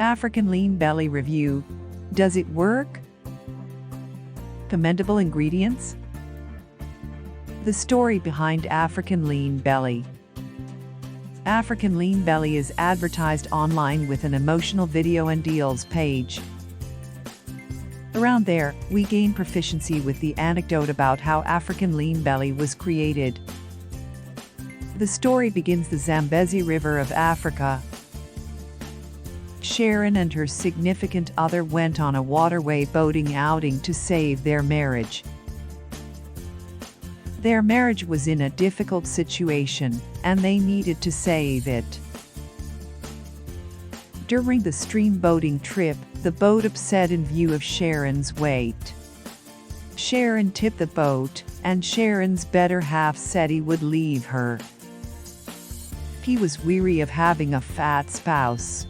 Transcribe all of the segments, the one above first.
African lean belly review. Does it work? Commendable ingredients. The story behind African lean belly. African lean belly is advertised online with an emotional video and deals page. Around there, we gain proficiency with the anecdote about how African lean belly was created. The story begins the Zambezi River of Africa. Sharon and her significant other went on a waterway boating outing to save their marriage. Their marriage was in a difficult situation, and they needed to save it. During the stream boating trip, the boat upset in view of Sharon's weight. Sharon tipped the boat, and Sharon's better half said he would leave her. He was weary of having a fat spouse.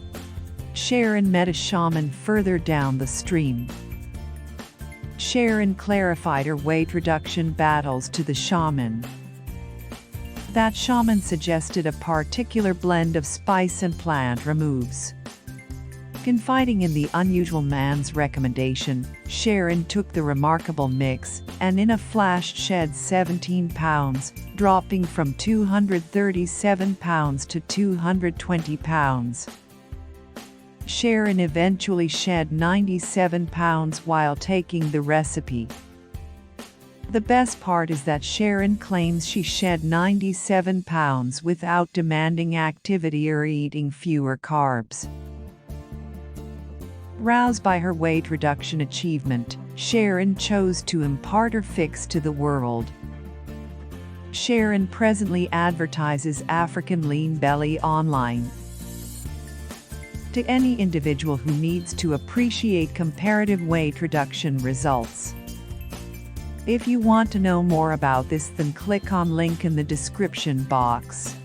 Sharon met a shaman further down the stream. Sharon clarified her weight reduction battles to the shaman. That shaman suggested a particular blend of spice and plant removes. Confiding in the unusual man's recommendation, Sharon took the remarkable mix and in a flash shed 17 pounds, dropping from 237 pounds to 220 pounds. Sharon eventually shed 97 pounds while taking the recipe. The best part is that Sharon claims she shed 97 pounds without demanding activity or eating fewer carbs. Roused by her weight reduction achievement, Sharon chose to impart her fix to the world. Sharon presently advertises African lean belly online. To any individual who needs to appreciate comparative weight reduction results. If you want to know more about this, then click on link in the description box.